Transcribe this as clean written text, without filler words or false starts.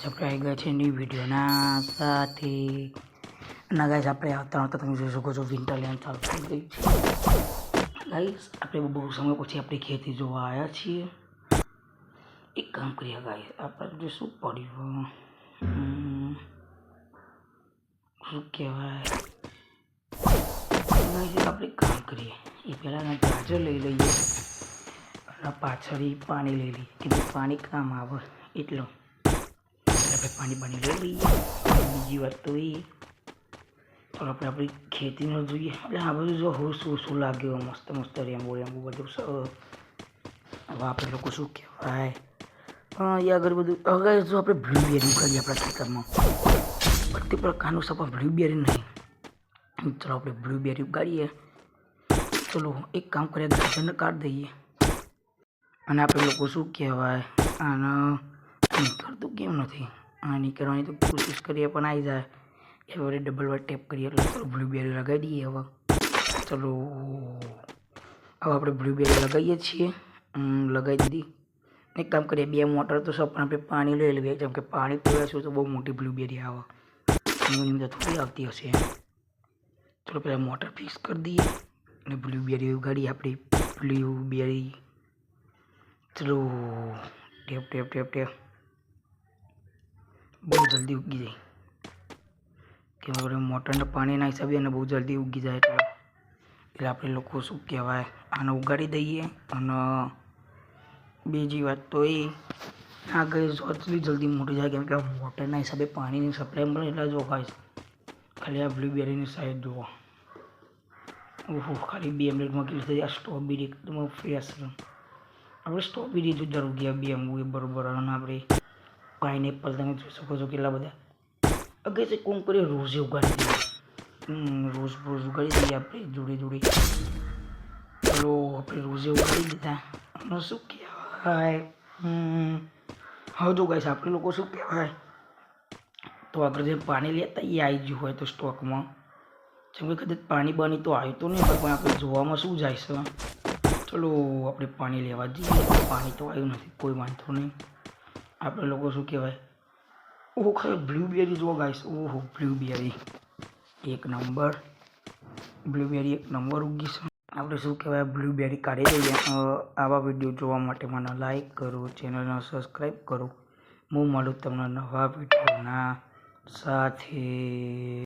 guys આપણે આવી ગયા છે ન્યૂ વિડીયોના સાથે ના ગાઈસ આપણે આવતા તમે જોઈ શકો છો વિન્ટરલેન્ડ ચાલુ થઈ ગઈ છે ગાઈસ આપણે બહુ સમય પછી આપણી ખેતી જોવા આવ્યા છીએ એક કામ કરીએ ગાઈસ આપણે જો શું પડ્યું શું કહેવાય ગાઈસ આપણે કામ કરીએ એ પહેલાં ગાજર લઈ લઈએ અને પાછળ પાણી લઈ લઈએ કે પાણી કામ આવે એટલું આપણે પાણી લઈ લઈએ બીજી વાત તો એ તો આપણે આપણી ખેતીનો જોઈએ એટલે આ બધું જો શું લાગ્યો મસ્ત મસ્ત રેમ્બો બધું હવે આપણે લોકો શું કહેવાય એ આગળ બધું હવે જો આપણે બ્લુબેરી કરીએ આપણા ખેતરમાં બધી પ્રકારનું સપા બ્લુબેરી નહીં ચલો આપણે બ્લુબેરી ઉગાડીએ ચલો એક કામ કરીએ ગાજરને કાઢી દઈએ અને આપણે લોકો શું કહેવાય આને નીકળતું કેમ નથી આ નીકળવાની તો કોશિશ કરીએ પણ આવી જાય એ વડે ડબલ વાર ટેપ કરીએ એટલે ચલો બ્લુબેરી લગાવી દઈએ હવે ચલો હવે આપણે બ્લુબેરી લગાવીએ છીએ લગાવી દીધી એક કામ કરીએ 2 મોટર તો સબ પણ આપણે પાણી લઈ લઈએ જેમ કે પાણી પીવાશું તો બહુ મોટી બ્લુબેરી આવે એની તો થોડી આવતી હશે ચલો પહેલાં મોટર ફિક્સ કરી દઈએ અને બ્લુબેરી ઉગાડીએ આપણી બ્લુબેરી ચલો ટેપ ટેપ ટેપ ટેપ બહુ જલ્દી ઉગી જાય કે આપણે મોટરના પાણીના હિસાબે અને બહુ જલ્દી ઉગી જાય એટલે આપણે લોકો શું કહેવાય આને ઉગાડી દઈએ અને બીજી વાત તો એ આગળ એટલી જલ્દી મોટી જાય કેમ કે મોટરના હિસાબે પાણીની સપ્લાય મળે એટલે જો ખાય ખાલી આ બ્લુબેરીની સાઈડ જુઓ ઓહો ખાલી 2 મિનિટમાં કેટલી થઈ આ સ્ટ્રોબેરી એકદમ ફ્રેશ આપણે સ્ટ્રોબેરી જો દર ઉગ્યા 2 એ બરાબર અને આપણે પાઇનેપલ તમે જોઈ શકો છો કેટલા બધા અગે છે કોણ કરીએ રોઝે ઉગાડી દઈએ રોઝ ઉગાડી દઈએ આપણે જોડે ચલો આપણે રોઝે ઉગાડી દીધા અને શું કહેવાય હવે જો ગાઈસ આપણે લોકો શું કહેવાય તો આગળ જે પાણી લેતા એ આવી ગયું હોય તો સ્ટોકમાં જેમ કે કદાચ પાણી બની તો આવ્યું તો નહીં પણ આપણે જોવામાં શું જાય છે ચલો આપણે પાણી લેવા જઈએ પાણી તો આવ્યું નથી કોઈ વાંધો નહીં આપણે લોકો શું કહેવાય ઓહો ખરે બ્લુબેરી જુઓ ગાઈસ ઓહો બ્લુબેરી એક નંબર ઉગી છે આપણે શું કહેવાય બ્લુબેરી કાઢી દઈએ આવા વિડીયો જોવા માટે મને લાઈક કરો ચેનલને સબસ્ક્રાઈબ કરો હું મળું તમને નવા વિડીયોના સાથે